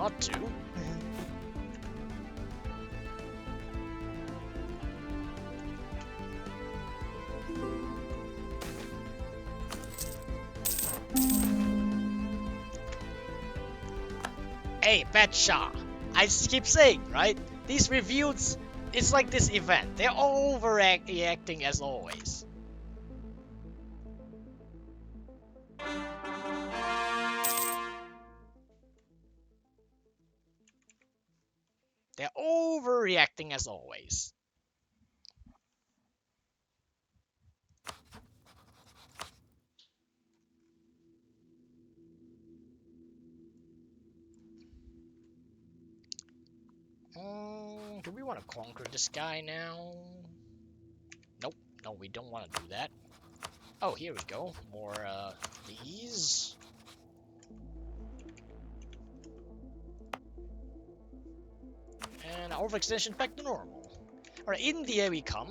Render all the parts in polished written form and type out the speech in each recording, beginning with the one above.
not to. Hey, Betcha! I keep saying, right? These reviews, it's like this event. They're overreacting as always. They're overreacting as always. Do we want to conquer this guy now? Nope. No, we don't want to do that. Oh, here we go. More, these. And our overextension back to normal. Alright, India we come.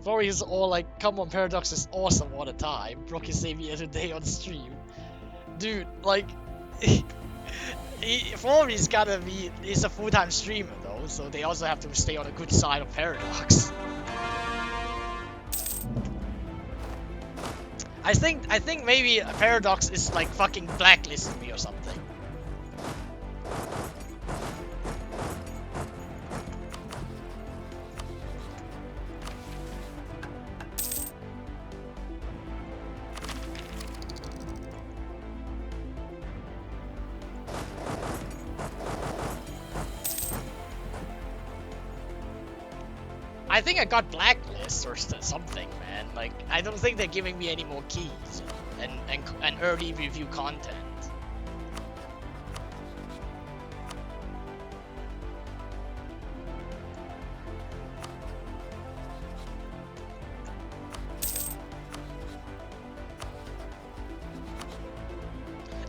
Flori is all like, come on, Paradox is awesome all the time. Brocky saved me today on stream. Dude, like, Flori's gotta be, he's a full-time streamer though, so they also have to stay on the good side of Paradox. I think maybe Paradox is like fucking blacklisting me or something. I think I got blacklist or something, man. Like, I don't think they're giving me any more keys and early review content.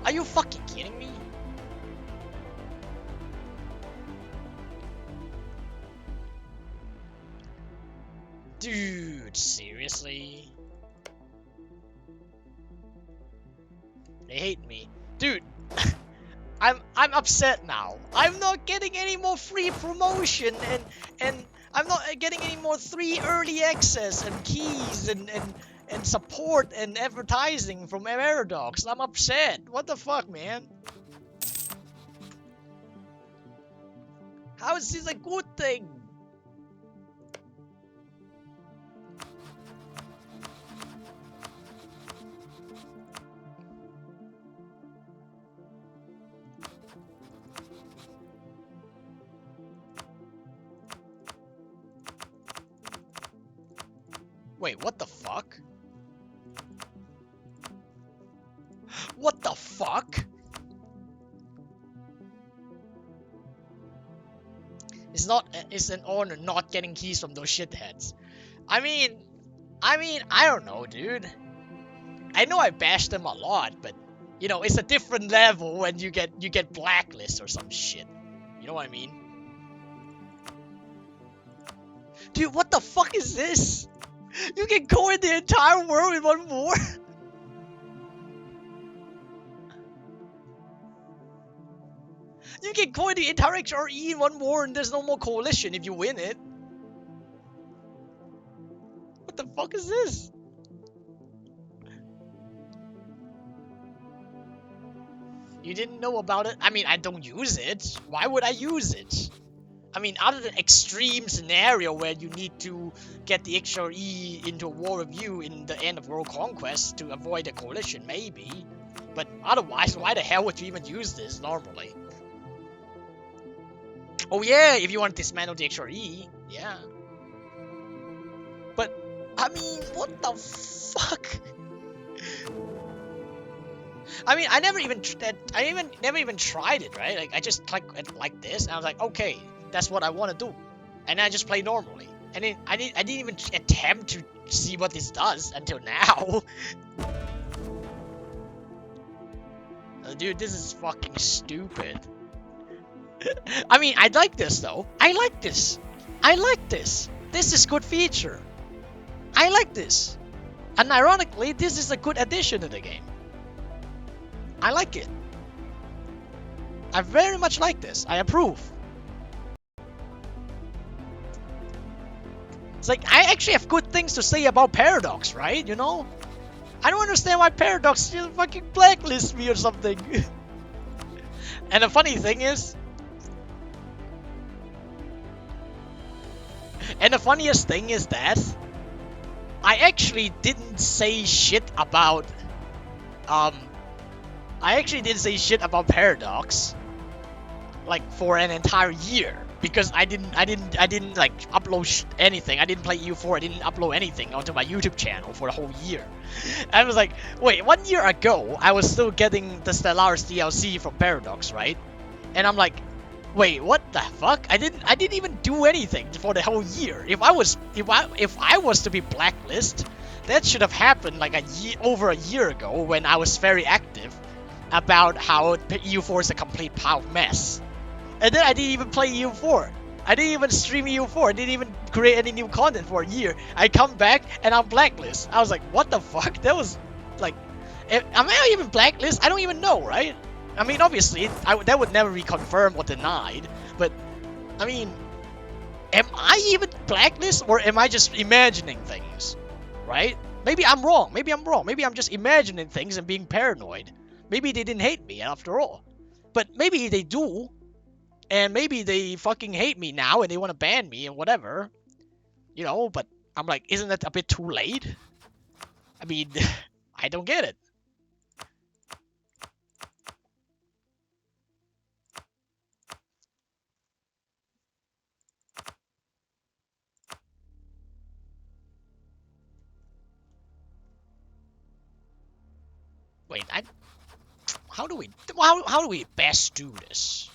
Are you fucking kidding me? Dude, seriously? They hate me. Dude, I'm upset now. I'm not getting any more free promotion and I'm not getting any more 3 early access and keys and support and advertising from Paradox. I'm upset. What the fuck, man? How is this a good thing? Wait, what the fuck? What the fuck? It's an honor not getting keys from those shitheads. I mean, I don't know, dude. I know I bashed them a lot, but you know, it's a different level when you get blacklist or some shit. You know what I mean? Dude, what the fuck is this? You can coin the entire world in one war? You can coin the entire XRE in one war and there's no more coalition if you win it. What the fuck is this? You didn't know about it? I mean, I don't use it. Why would I use it? I mean, other than extreme scenario where you need to get the XRE into a war with you in the end of World Conquest to avoid a coalition, maybe. But otherwise, why the hell would you even use this normally? Oh yeah, if you want to dismantle the XRE, yeah. But, I mean, what the fuck? I mean, I never even tried it, right? Like, I just clicked it like this, and I was like, okay, that's what I want to do. And I just play normally. And then I didn't even attempt to see what this does until now. Dude, this is fucking stupid. I mean, I like this though. I like this. I like this. This is good feature. I like this. And ironically, this is a good addition to the game. I like it. I very much like this. I approve. It's like, I actually have good things to say about Paradox, right? You know? I don't understand why Paradox still fucking blacklists me or something. And the funny thing is... And the funniest thing is that... I actually didn't say shit about... I actually didn't say shit about Paradox. Like, for an entire year. Because I didn't like upload anything. I didn't play EU4. I didn't upload anything onto my YouTube channel for the whole year. I was like, wait, 1 year ago, I was still getting the Stellaris DLC from Paradox, right? And I'm like, wait, what the fuck? I didn't even do anything for the whole year. If I was to be blacklisted, that should have happened like over a year ago when I was very active about how EU4 is a complete pile of mess. And then I didn't even play EU4. I didn't even stream EU4. I didn't even create any new content for a year. I come back and I'm blacklisted. I was like, what the fuck? That was like, am I even blacklisted? I don't even know, right? I mean, obviously, that would never be confirmed or denied. But, I mean, am I even blacklisted or am I just imagining things? Right? Maybe I'm wrong. Maybe I'm wrong. Maybe I'm just imagining things and being paranoid. Maybe they didn't hate me after all. But maybe they do. And maybe they fucking hate me now and they want to ban me and whatever. You know, but I'm like, isn't that a bit too late? I mean, I don't get it. Wait, how do we best do this?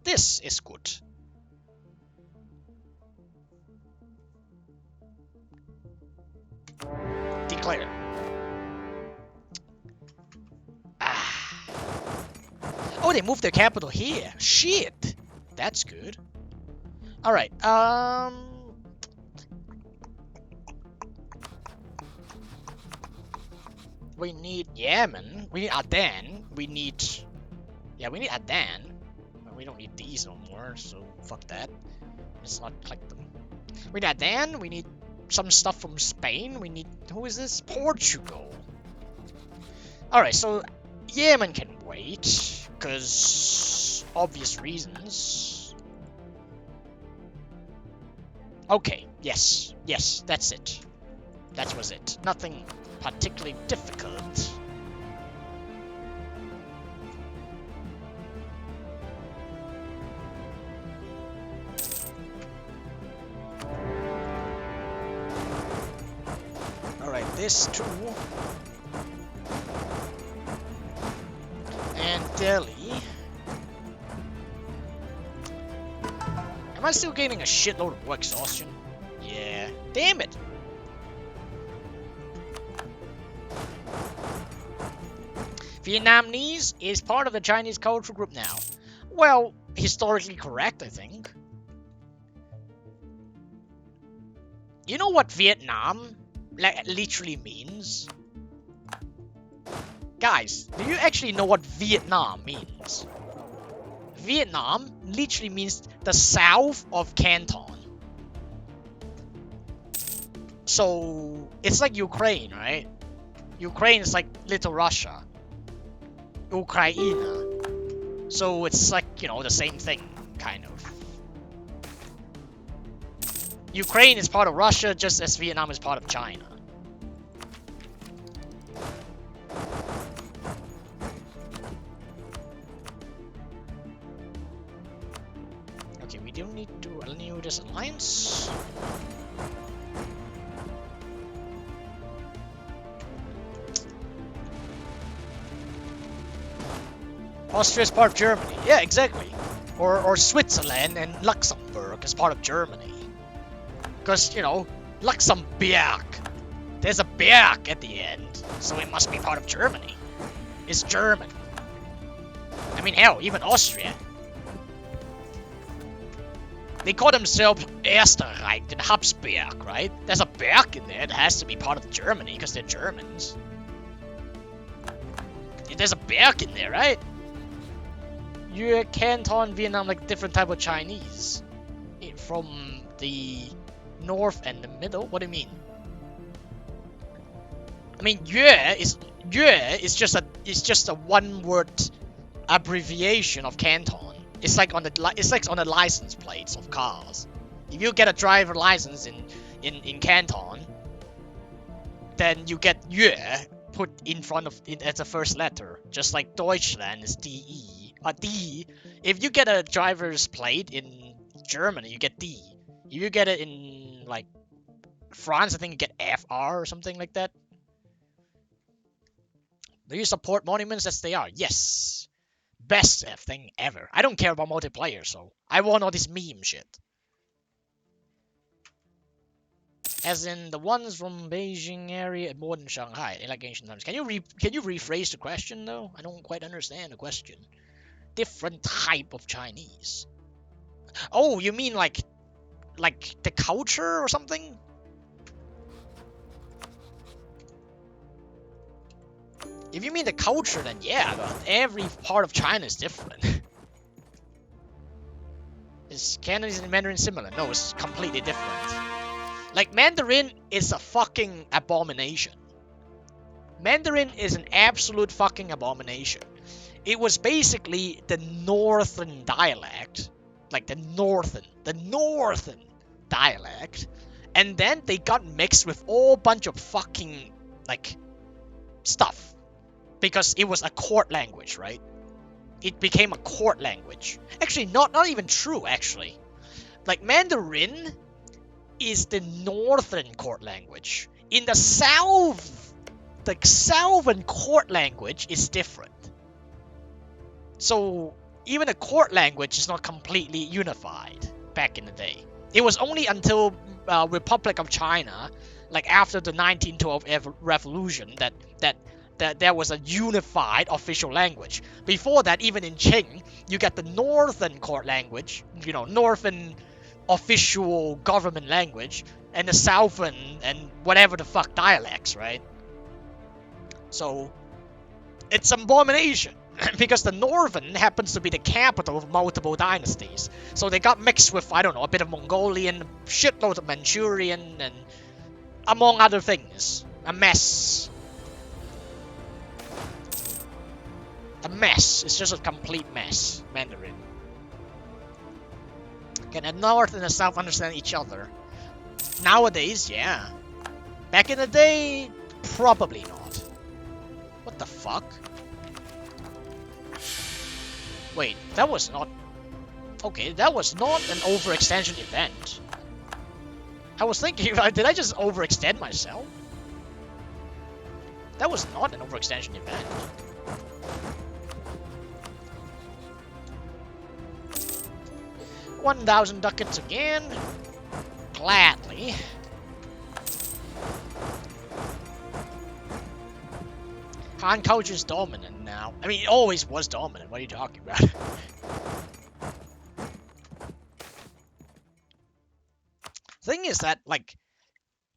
This is good. Declare. Ah. Oh, they moved their capital here. Shit. That's good. Alright, we need Yemen. We need Aden. We need Aden. We don't need these no more, so fuck that. Let's not collect them. We need Aden. We need some stuff from Spain. We need... Who is this? Portugal. Alright, so Yemen can wait, because obvious reasons. Okay, yes, that's it. That was it. Nothing particularly difficult. Alright, this too. And Delhi. Am I still gaining a shitload of war exhaustion? Yeah. Damn it! Vietnamese is part of the Chinese cultural group now. Well, historically correct, I think. You know what Vietnam literally means? Guys, do you actually know what Vietnam means? Vietnam literally means the south of Canton. So, it's like Ukraine, right? Ukraine is like Little Russia. Ukraine. So it's like, you know, the same thing, kind of. Ukraine is part of Russia just as Vietnam is part of China. Okay, we don't need to renew this alliance. Austria's part of Germany. Yeah, exactly. Or Switzerland and Luxembourg is part of Germany. Because, you know, Luxembourg. There's a Berg at the end, so it must be part of Germany. It's German. I mean, hell, even Austria. They call themselves Österreich and Habsburg, right? There's a Berg in there. It has to be part of Germany because they're Germans. There's a Berg in there, right? You're Canton, Vietnam, like different type of Chinese. From the north and the middle? What do you mean? I mean, Yue is just a one-word abbreviation of Canton. It's like on the license plates of cars. If you get a driver license in Canton, then you get Yue put in front of it as a first letter, just like Deutschland is DE. D. If you get a driver's plate in Germany, you get D. If you get it in like France, I think you get FR or something like that. Do you support monuments as they are? Yes. Best thing ever. I don't care about multiplayer, so I want all this meme shit. As in the ones from Beijing area and modern Shanghai, like ancient times. Can you rephrase the question though? I don't quite understand the question. Different type of Chinese. Oh, you mean like the culture or something? If you mean the culture, then yeah, but every part of China is different. Is Cantonese and Mandarin similar? No, it's completely different. Like, Mandarin is a fucking abomination. Mandarin is an absolute fucking abomination. It was basically the northern dialect. Like, the northern dialect. And then they got mixed with all bunch of fucking, like, stuff. Because it was a court language, right? It became a court language. Actually, not even true, actually. Like, Mandarin is the northern court language. In the south, the southern court language is different. So, even the court language is not completely unified back in the day. It was only until Republic of China, like after the 1912 revolution, that there was a unified official language. Before that, even in Qing, you get the northern court language, you know, northern official government language, and the southern and whatever the fuck dialects, right? So, it's an abomination. Because the northern happens to be the capital of multiple dynasties. So they got mixed with, I don't know, a bit of Mongolian, shitload of Manchurian, and among other things. A mess. A mess. It's just a complete mess. Mandarin. Can the north and the south understand each other? Nowadays, yeah. Back in the day, probably not. What the fuck? Wait, that was not... Okay, that was not an overextension event. I was thinking, did I just overextend myself? That was not an overextension event. $1,000 ducats again. Gladly. Han culture is dominant now. I mean, it always was dominant. What are you talking about? Thing is that, like,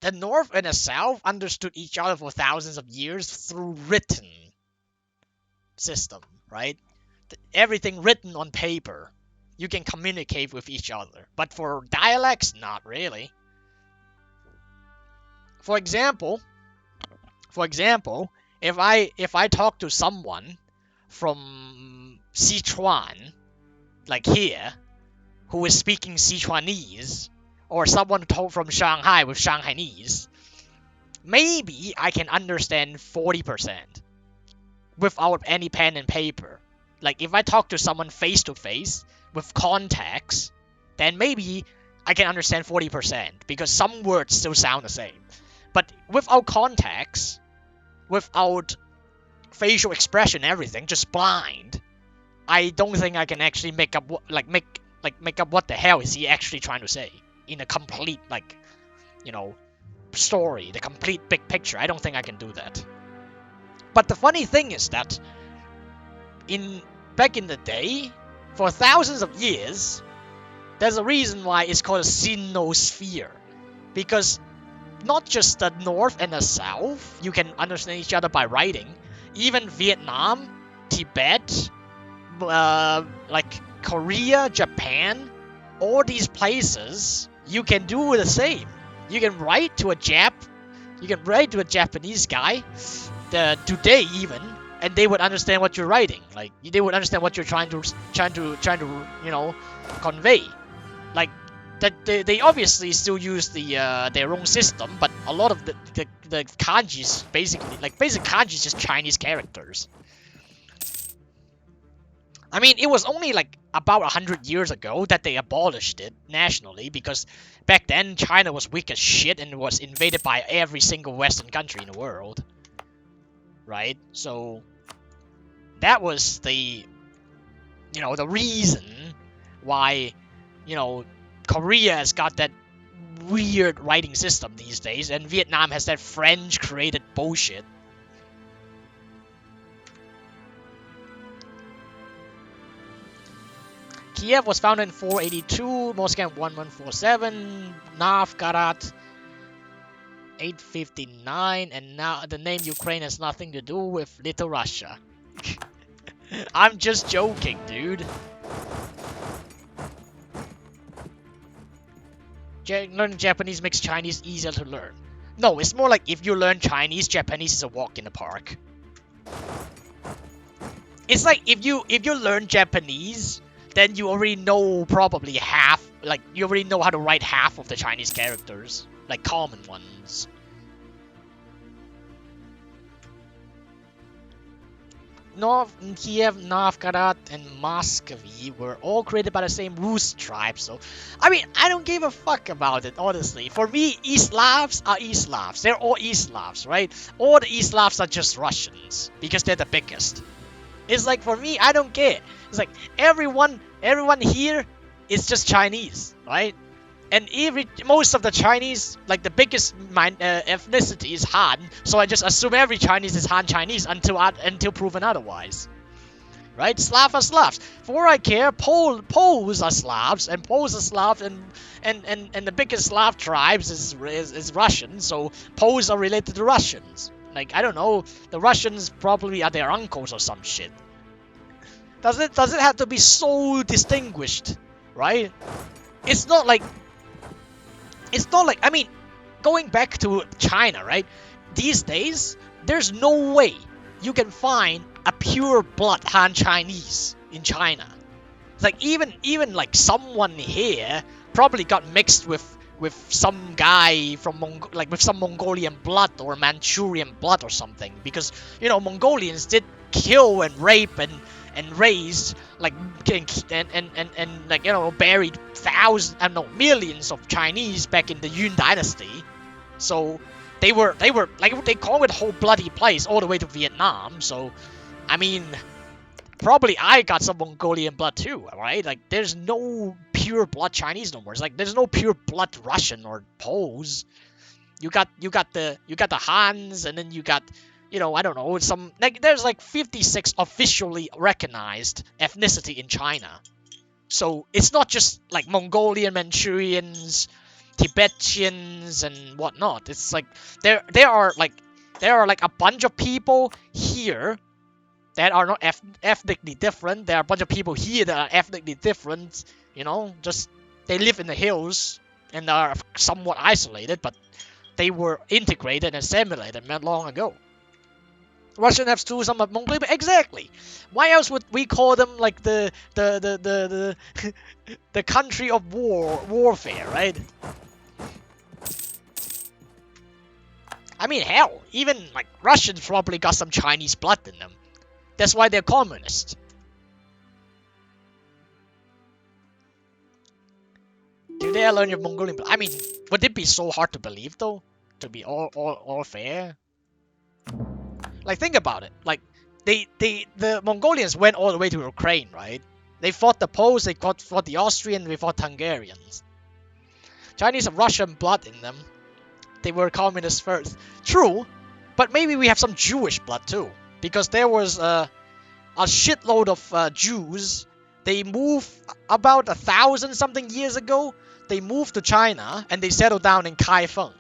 the North and the South understood each other for thousands of years through written system, right? Everything written on paper. You can communicate with each other. But for dialects, not really. For example, if I talk to someone from Sichuan, like here, who is speaking Sichuanese, or someone from Shanghai with Shanghainese, maybe I can understand 40% without any pen and paper. Like, if I talk to someone face to face with context, then maybe I can understand 40% because some words still sound the same. But without context, without facial expression, everything, just blind, I don't think I can actually make up what the hell is he actually trying to say in a complete story, the complete big picture. I don't think I can do that. But the funny thing is that back in the day, for thousands of years, there's a reason why it's called a sinosphere, because not just the north and the south you can understand each other by writing. Even Vietnam, Tibet, like Korea, Japan, all these places you can do the same. You can write to a Japanese guy today even, and they would understand what you're writing. Like they would understand what you're trying to convey. Like that they obviously still use their own system, but a lot of the kanjis basic kanji is just Chinese characters. I mean, it was only like about 100 years ago that they abolished it nationally, because back then China was weak as shit and was invaded by every single Western country in the world. Right? So that was the reason why, Korea has got that weird writing system these days, and Vietnam has that French created bullshit. Kiev was founded in 482, Moscow in 1147, Novgorod 859, and now the name Ukraine has nothing to do with Little Russia. I'm just joking, dude. Learning Japanese makes Chinese easier to learn. No, it's more like if you learn Chinese, Japanese is a walk in the park. It's like if you learn Japanese, then you already know probably half, like you already know how to write half of the Chinese characters, like common ones. Kiev, Novgorod, and Muscovy were all created by the same Rus tribe, so I mean, I don't give a fuck about it, honestly. For me, East Slavs are East Slavs. They're all East Slavs, right? All the East Slavs are just Russians, because they're the biggest. It's like, for me, I don't care. It's like, everyone here is just Chinese, right? And most of the Chinese, like the biggest ethnicity is Han, so I just assume every Chinese is Han Chinese until proven otherwise. Right? Slav are Slavs. For all I care, Poles are Slavs, and Poles are Slavs, and the biggest Slav tribes is Russian, so Poles are related to Russians. Like, I don't know, the Russians probably are their uncles or some shit. Does it have to be so distinguished, right? It's not like, I mean, going back to China, right? These days, there's no way you can find a pure blood Han Chinese in China. It's like even like someone here probably got mixed with some guy from with some Mongolian blood or Manchurian blood or something, because Mongolians did kill and rape and raised like and like buried millions of Chinese back in the Yun dynasty. So they were like, they call it a whole bloody place all the way to Vietnam. So I mean, probably I got some Mongolian blood too, right? Like, there's no pure blood Chinese no more. It's like there's no pure blood Russian or Poles. You got the Hans, and then you got, I don't know, there's like 56 officially recognized ethnicity in China. So it's not just like Mongolian, Manchurians, Tibetans, and whatnot. It's like there are like a bunch of people here that are not ethnically different. There are a bunch of people here that are ethnically different. Just they live in the hills and are somewhat isolated, but they were integrated and assimilated not long ago. Russian has too some of Mongolian, exactly. Why else would we call them like the the country of warfare, right? I mean, hell, even like Russians probably got some Chinese blood in them. That's why they're communist. Do they learn your Mongolian blood? I mean, would it be so hard to believe though? To be all fair? Like, think about it. Like, the Mongolians went all the way to Ukraine, right? They fought the Poles, they fought the Austrians, they fought Hungarians. Chinese have Russian blood in them. They were communists first. True, but maybe we have some Jewish blood too. Because there was a shitload of Jews. They moved about 1,000 something years ago. They moved to China and they settled down in Kaifeng.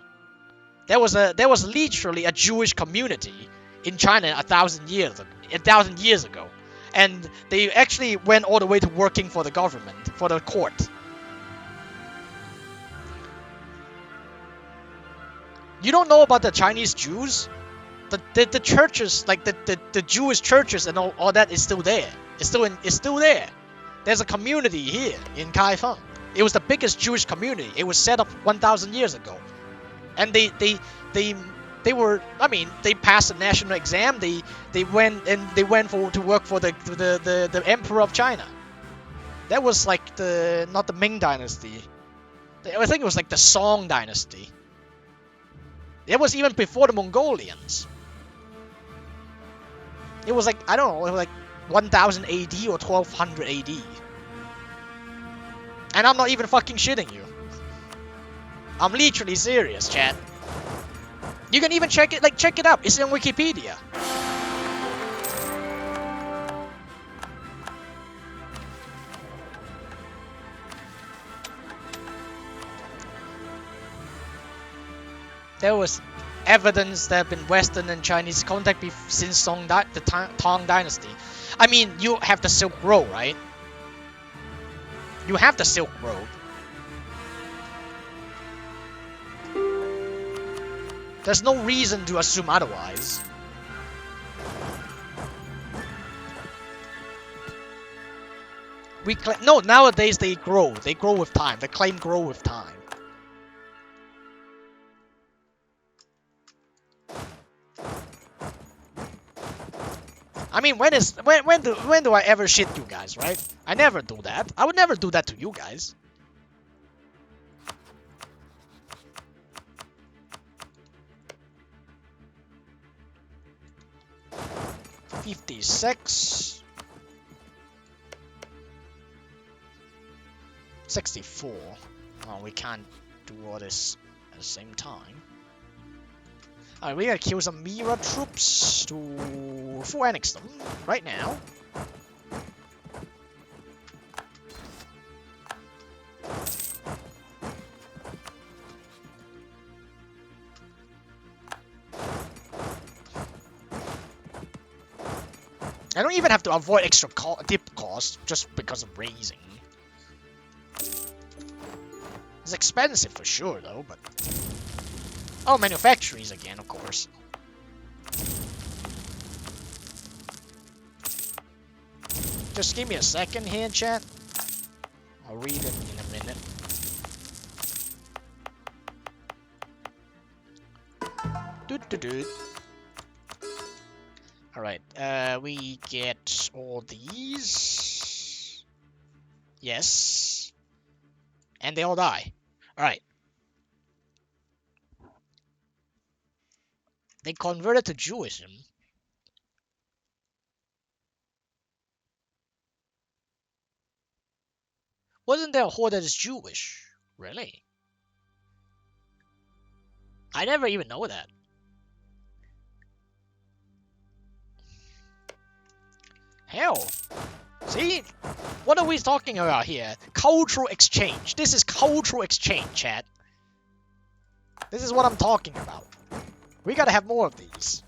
There was literally a Jewish community in China 1,000 years ago. And they actually went all the way to working for the government, for the court. You don't know about the Chinese Jews? The churches, like the Jewish churches and all that is still there. It's still there. There's a community here in Kaifeng. It was the biggest Jewish community. It was set up 1,000 years ago. And they were, I mean, they passed the national exam. They went to work for the emperor of China. That was like not the Ming dynasty. I think it was like the Song dynasty. It was even before the Mongolians. It was like, I don't know, it was like 1000 AD or 1200 AD. And I'm not even fucking shitting you. I'm literally serious, chat. You can even check it up. It's on Wikipedia. There was evidence there have been Western and Chinese contact since the Tang Dynasty. I mean, you have the Silk Road, right? You have the Silk Road. There's no reason to assume otherwise. No, nowadays they grow. They grow with time. The claim grow with time. I mean, when do I ever shit you guys, right? I never do that. I would never do that to you guys. $56. 64. Oh, we can't do all this at the same time. Alright, we gotta kill some Mira troops to full annex them right now. I don't even have to avoid extra dip costs just because of raising. It's expensive for sure though, but... Oh, manufactories again, of course. Just give me a second here, chat. I'll read it in a minute. Doot. Alright, we get all these. Yes. And they all die. Alright. They converted to Jewism. Wasn't there a horde that is Jewish? Really? I never even know that. Hell. See? What are we talking about here? Cultural exchange. This is cultural exchange, chat. This is what I'm talking about. We gotta have more of these.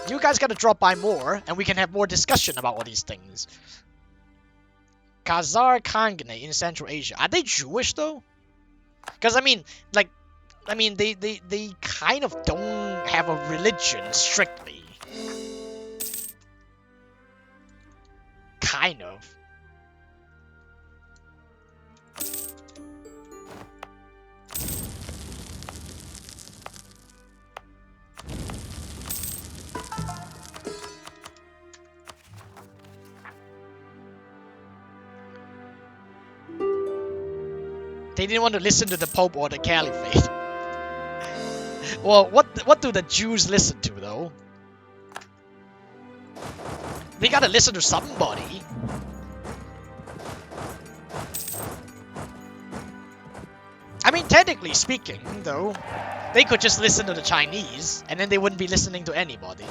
You guys gotta drop by more, and we can have more discussion about all these things. Khazar Khanate in Central Asia. Are they Jewish, though? Because, I mean, like... I mean, they kind of don't have a religion, strictly. Kind of. They didn't want to listen to the Pope or the Caliphate. Well, what do the Jews listen to, though? We gotta listen to somebody. I mean, technically speaking, though, they could just listen to the Chinese, and then they wouldn't be listening to anybody.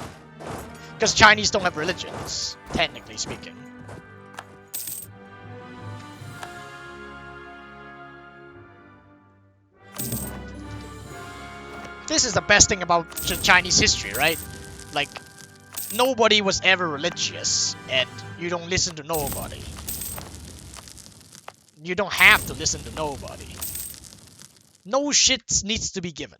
Because Chinese don't have religions, technically speaking. This is the best thing about Chinese history, right? Like, nobody was ever religious, and you don't listen to nobody. You don't have to listen to nobody. No shit needs to be given.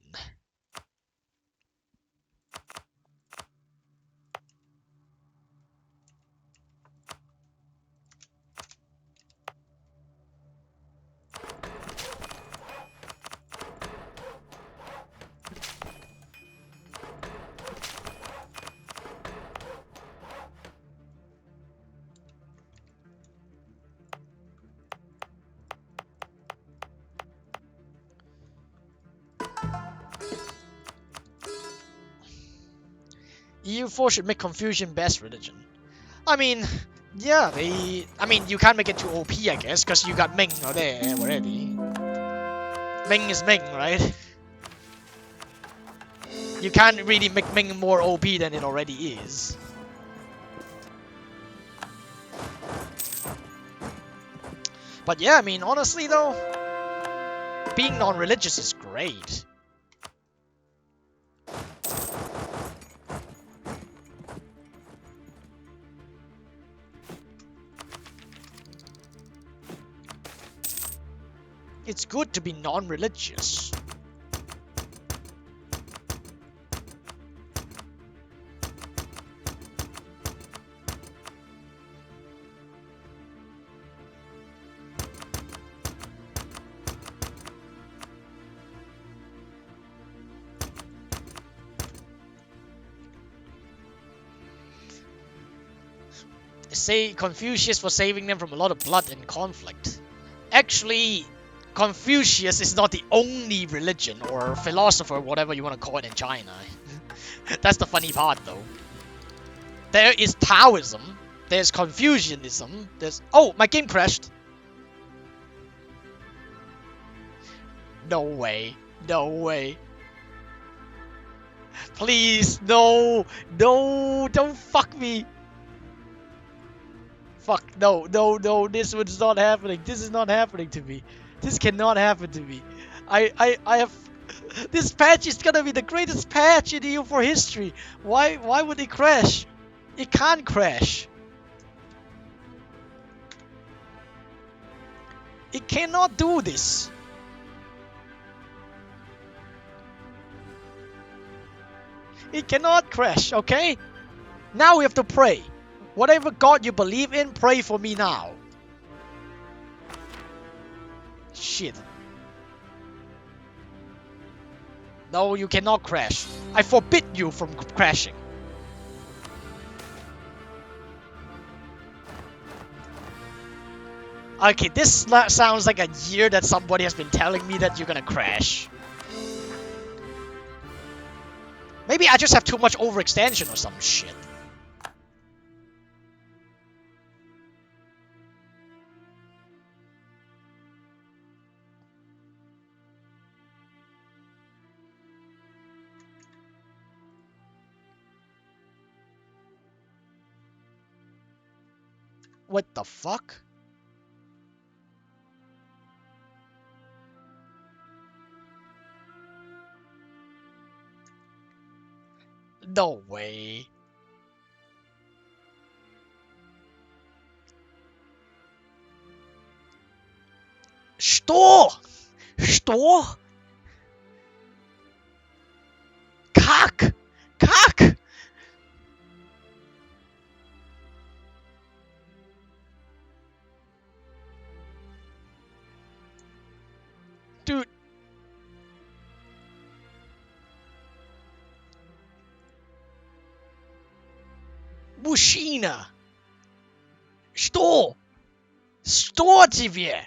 EU4 should make Confucian best religion. I mean, yeah, I mean, you can't make it too OP, I guess, because you got Ming there already. Ming is Ming, right? You can't really make Ming more OP than it already is. But yeah, I mean, honestly though, being non-religious is great. It's good to be non-religious. Say Confucius was saving them from a lot of blood and conflict. Actually, Confucius is not the only religion or philosopher, whatever you want to call it in China. That's the funny part though. There is Taoism, there's Confucianism, there's... Oh, my game crashed! No way. No way. Please, no! No! Don't fuck me! Fuck, no, no, no, this one's not happening. This is not happening to me. This cannot happen to me. I have... This patch is gonna be the greatest patch in EU4 history. Why would it crash? It can't crash. It cannot do this. It cannot crash, okay? Now we have to pray. Whatever God you believe in, pray for me now. Shit. No, you cannot crash. I forbid you from crashing. Okay, this sounds like a year that somebody has been telling me that you're gonna crash. Maybe I just have too much overextension or some shit. What the fuck? No way. Что? Что? Как? Как? Dude. Мужчина. Что? Что тебе?